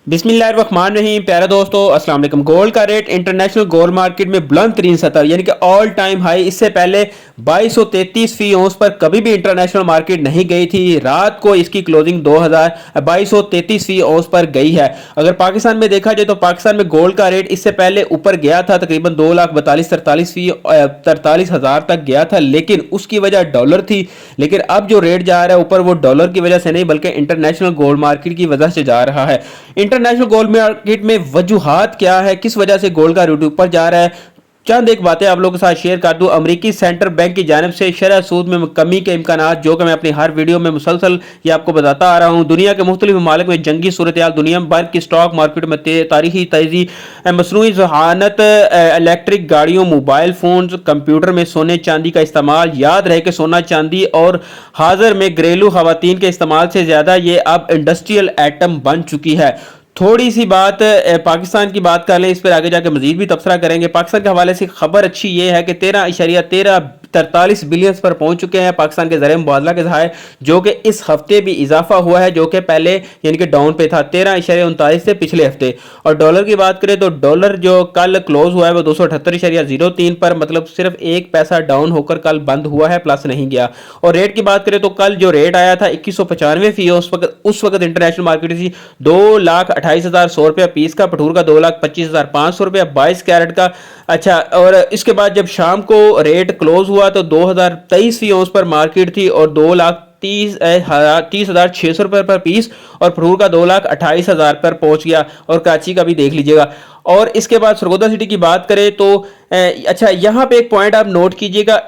बिस्मिल्लाहिर्रहमानिर्रहीम। प्यारे दोस्तों, अस्सलाम वालेकुम। गोल्ड का रेट इंटरनेशनल गोल्ड मार्केट में बुलंद तरीन सतह यानी कि ऑल टाइम हाई, इससे पहले 2233 फी औंस पर कभी भी इंटरनेशनल मार्केट नहीं गई थी। रात को इसकी क्लोजिंग 2233 फी औंस पर गई है। अगर पाकिस्तान में देखा जाए तो पाकिस्तान में गोल्ड का रेट इससे पहले ऊपर गया था, तकरीबन 2,42,43 हज़ार तक गया था, लेकिन उसकी वजह डॉलर थी। लेकिन अब जो रेट जा रहा है ऊपर, वो डॉलर की वजह से नहीं बल्कि इंटरनेशनल गोल्ड मार्केट की वजह से जा रहा है। इंटरनेशनल गोल्ड मार्केट में वजूहात क्या है, किस वजह से गोल्ड का रेट ऊपर जा रहा है, चंद एक बातें आप लोगों के साथ शेयर कर दूं। अमेरिकी सेंट्रल बैंक की जानिब से शरह सूद में कमी के इम्कानात, जो कि मैं अपनी हर वीडियो में मुसलसल ये आपको बताता आ रहा हूं। दुनिया के मुख्तलिफ ममालिक में जंगी सूरत हाल, दुनिया भर की स्टॉक मार्केट में तारीखी तेजी, मसनूई जहानत, इलेक्ट्रिक गाड़ियों, मोबाइल फोन, कंप्यूटर में सोने चांदी का इस्तेमाल। याद रहे कि सोना चांदी और हाजिर में घरेलू खवातीन के इस्तेमाल से ज़्यादा ये अब इंडस्ट्रियल आइटम बन चुकी है। थोड़ी सी बात पाकिस्तान की बात कर लें, इस पर आगे जाकर मजीद भी तबसरा करेंगे। पाकिस्तान के हवाले से खबर अच्छी ये है कि 13.43 बिलियन पर पहुंच चुके हैं पाकिस्तान के ज़रिए मुबादला के ज़राए, जो कि इस हफ्ते भी इजाफा हुआ है, जो कि पहले यानी कि डाउन पे था 13.39 से पिछले हफ्ते। और डॉलर की बात करें तो डॉलर जो कल क्लोज हुआ है वो 278.03 पर, मतलब सिर्फ 1 पैसा डाउन होकर कल बंद हुआ है, प्लस नहीं गया। और रेट की बात करें तो कल जो रेट आया था 2195 फी, उस वक्त इंटरनेशनल मार्केट थी 2,28,100 रुपया पीस का, पठूर का 2,25,500 रुपया 22 कैरेट का। अच्छा, और इसके बाद जब शाम को रेट क्लोज हुआ तो 2023 फी औंस पर मार्केट थी और 2,30,600 रुपये पर पीस, और फरूर का 2,28,000 पर पहुंच गया। और कराची का भी देख लीजिएगा। और इसके बाद सरगोदा सिटी की बात करें तो अच्छा, यहाँ पे एक पॉइंट आप नोट कीजिएगा,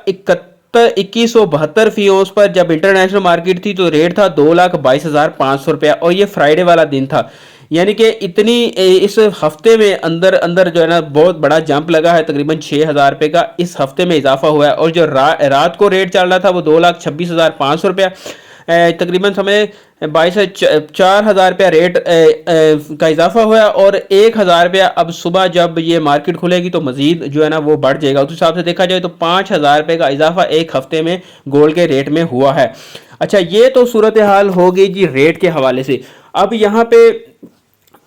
2172 फी औंस पर जब इंटरनेशनल मार्केट थी तो रेट था 2,22,500 रुपया, और ये फ्राइडे वाला दिन था। यानी कि इतनी इस हफ्ते में अंदर अंदर जो है ना बहुत बड़ा जंप लगा है, तकरीबन 6,000 रुपये का इस हफ्ते में इजाफा हुआ है। और जो रात को रेट चल रहा था वो 2,26,500 रुपया, तकरीबन समय 4,000 रुपया रेट का इजाफा हुआ है। और 1,000 रुपया अब सुबह जब ये मार्केट खुलेगी तो मजीद जो है ना वो बढ़ जाएगा। उस हिसाब से देखा जाए तो 5,000 रुपये का इजाफा एक हफ्ते में गोल्ड के रेट में हुआ है। अच्छा, ये तो सूरत हाल हो गई जी रेट के हवाले से। अब यहाँ पे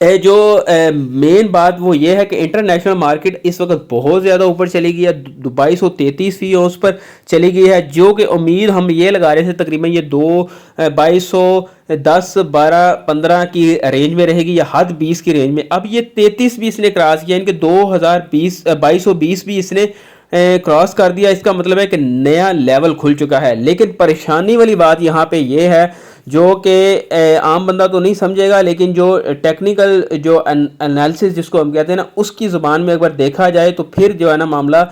जो मेन बात वो ये है कि इंटरनेशनल मार्केट इस वक्त बहुत ज़्यादा ऊपर चली गई है, 2233 फी औंस पर चली गई है, जो कि उम्मीद हम ये लगा रहे थे तकरीबन ये 2210, 12, 15 की रेंज में रहेगी या हद 20 की रेंज में। अब ये 33 भी इसने क्रॉस किया, इनके 2220 भी इसने क्रॉस कर दिया। इसका मतलब है कि नया लेवल खुल चुका है। लेकिन परेशानी वाली बात यहाँ पे ये है, जो कि आम बंदा तो नहीं समझेगा, लेकिन जो टेक्निकल जो एनालिसिस जिसको हम कहते हैं ना, उसकी ज़ुबान में एक बार देखा जाए तो फिर जो है ना मामला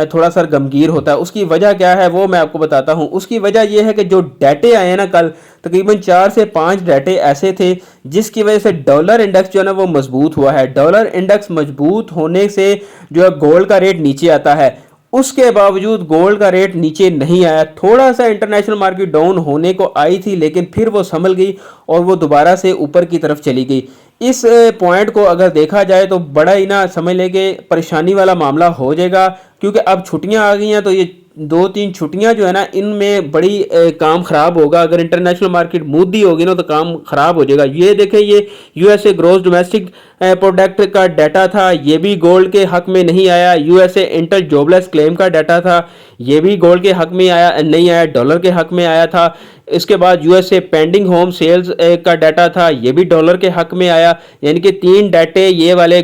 थोड़ा सा गमगीर होता है। उसकी वजह क्या है वो मैं आपको बताता हूँ। उसकी वजह यह है कि जो डाटे आए हैं ना कल, तकरीबन 4 से 5 डाटे ऐसे थे जिसकी वजह से डॉलर इंडेक्स जो है ना वो मजबूत हुआ है। डॉलर इंडेक्स मजबूत होने से जो है गोल्ड का रेट नीचे आता है। उसके बावजूद गोल्ड का रेट नीचे नहीं आया। थोड़ा सा इंटरनेशनल मार्केट डाउन होने को आई थी, लेकिन फिर वो संभल गई और वो दोबारा से ऊपर की तरफ चली गई। इस पॉइंट को अगर देखा जाए तो बड़ा ही ना समझ लेंगे परेशानी वाला मामला हो जाएगा, क्योंकि अब छुट्टियां आ गई हैं तो ये 2-3 छुट्टियां जो है ना इनमें बड़ी काम खराब होगा। अगर इंटरनेशनल मार्केट मूदी होगी ना तो काम खराब हो जाएगा। ये देखें, ये यूएसए ग्रोस डोमेस्टिक प्रोडक्ट का डाटा था, ये भी गोल्ड के हक में नहीं आया। यूएसए इंटर जॉबलेस क्लेम का डाटा था, ये भी गोल्ड के हक में नहीं आया, डॉलर के हक में आया था। इसके बाद यूएसए पेंडिंग होम सेल्स का डाटा था, ये भी डॉलर के हक में आया। यानी कि 3 डाटे ये वाले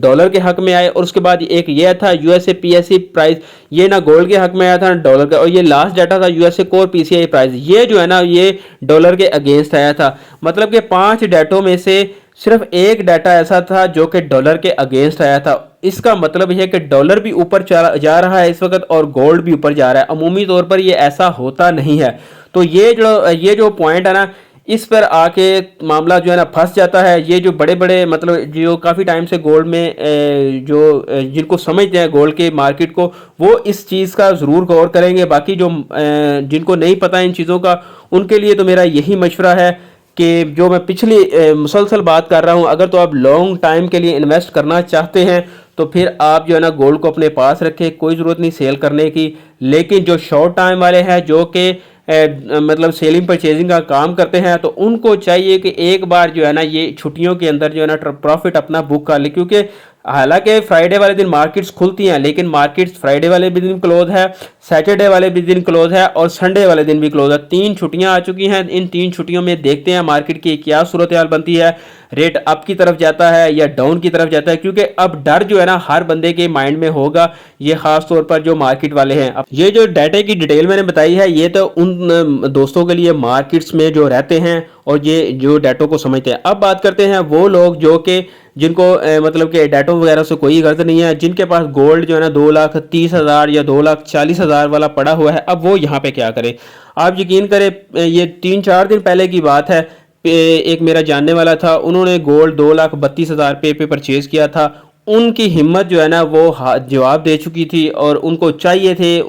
डॉलर के हक में आए। और उसके बाद एक ये था यूएसए पीएससी प्राइस, ये ना गोल्ड के हक में आया था ना डॉलर का। और ये लास्ट डाटा था यूएसए कोर पीसीआई प्राइस, ये जो है ना ये डॉलर के अगेंस्ट आया था। मतलब कि 5 डाटों में से सिर्फ एक डाटा ऐसा था जो कि डॉलर के अगेंस्ट आया था। इसका मतलब यह है कि डॉलर भी ऊपर जा रहा है इस वक्त और गोल्ड भी ऊपर जा रहा है। अमूमी तौर पर ये ऐसा होता नहीं है। तो ये जो पॉइंट है ना, इस पर आके मामला जो है ना फंस जाता है। ये जो बड़े बड़े मतलब जो काफ़ी टाइम से गोल्ड में जिनको समझते हैं गोल्ड के मार्केट को, वो इस चीज़ का ज़रूर गौर करेंगे। बाकी जो जिनको नहीं पता इन चीज़ों का, उनके लिए तो मेरा यही मशवरा है कि जो मैं पिछली मुसलसल बात कर रहा हूँ, अगर तो आप लॉन्ग टाइम के लिए इन्वेस्ट करना चाहते हैं तो फिर आप जो है ना गोल्ड को अपने पास रखें, कोई ज़रूरत नहीं सेल करने की। लेकिन जो शॉर्ट टाइम वाले हैं, जो कि مطلب سیلنگ پرچیزنگ کا کام کرتے ہیں تو ان کو چاہیے کہ ایک بار جو ہے نا یہ چھٹیوں کے اندر جو ہے نا پروفٹ اپنا بک کر لے، کیونکہ حالانکہ فرائیڈے والے دن مارکیٹس کھلتی ہیں لیکن مارکیٹس فرائیڈے والے بھی دن کلوز ہے، سیٹرڈے والے بھی دن کلوز ہے اور سنڈے والے دن بھی کلوز ہے۔ 3 چھٹیاں آ چکی ہیں، ان 3 چھٹیوں میں دیکھتے ہیں مارکیٹ کی کیا صورتحال بنتی ہے، ریٹ اپ کی طرف جاتا ہے یا ڈاؤن کی طرف جاتا ہے، کیونکہ اب ڈر جو ہے نا ہر بندے کے مائنڈ میں ہوگا، یہ خاص طور پر جو مارکیٹ والے ہیں۔ یہ جو ڈیٹا کی ڈیٹیل میں نے بتائی ہے یہ تو ان دوستوں کے لیے مارکیٹس میں جو رہتے ہیں اور یہ جو ڈیٹوں کو سمجھتے ہیں۔ اب بات کرتے ہیں وہ لوگ جو کہ جن کو مطلب کہ ڈیٹوں وغیرہ سے کوئی غرض نہیں ہے، جن کے پاس گولڈ جو ہے نا 2,30,000 یا 2,40,000 والا پڑا ہوا ہے، اب وہ یہاں پہ کیا کرے؟ آپ یقین کریں یہ 3-4 دن پہلے کی بات ہے، ایک میرا جاننے والا تھا، انہوں نے گولڈ 2,32,000 پہ پرچیز کیا تھا۔ ان کی ہمت جو ہے نا وہ جواب دے چکی تھی اور ان کو چاہیے تھے،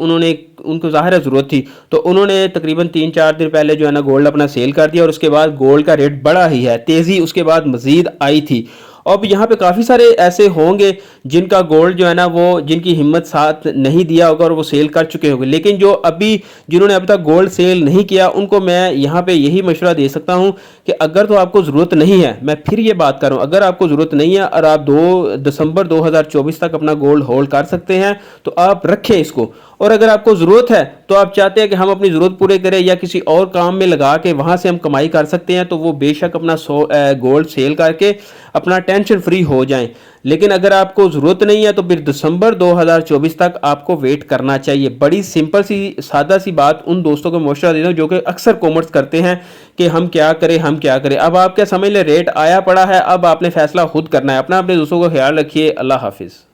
ان کو ظاہر ضرورت تھی، تو انہوں نے تقریباً 3-4 دن پہلے جو ہے نا گولڈ اپنا سیل کر دیا اور اس کے بعد گولڈ کا ریٹ بڑا ہی ہے، تیزی اس کے بعد مزید آئی تھی۔ اب یہاں پہ کافی سارے ایسے ہوں گے جن کا گولڈ جو ہے نا وہ جن کی ہمت ساتھ نہیں دیا ہوگا اور وہ سیل کر چکے ہوں گے، لیکن جنہوں نے اب تک گولڈ سیل نہیں کیا ان کو میں یہاں پہ یہی مشورہ دے سکتا ہوں کہ اگر تو آپ کو ضرورت نہیں ہے، میں پھر یہ بات کر رہا ہوں، اگر آپ کو ضرورت نہیں ہے اور آپ 2 دسمبر 2024 تک اپنا گولڈ ہولڈ کر سکتے ہیں تو آپ رکھیں اس کو، اور اگر آپ کو ضرورت ہے تو آپ چاہتے ہیں کہ ہم اپنی ضرورت پورے کریں یا کسی اور کام میں لگا کے وہاں سے ہم کمائی کر سکتے ہیں تو وہ بے شک اپنا گولڈ سیل کر کے اپنا ٹینشن فری ہو جائیں۔ لیکن اگر آپ کو ضرورت نہیں ہے تو پھر دسمبر 2024 تک آپ کو ویٹ کرنا چاہیے۔ بڑی سمپل سی سادہ سی بات ان دوستوں کو مشورہ دیتا ہوں جو کہ اکثر کومنٹس کرتے ہیں کہ ہم کیا کریں۔ اب آپ کیا سمجھ لیں، ریٹ آیا پڑا ہے، اب آپ نے فیصلہ خود کرنا ہے۔ اپنے دوستوں کو خیال رکھیے، اللہ حافظ۔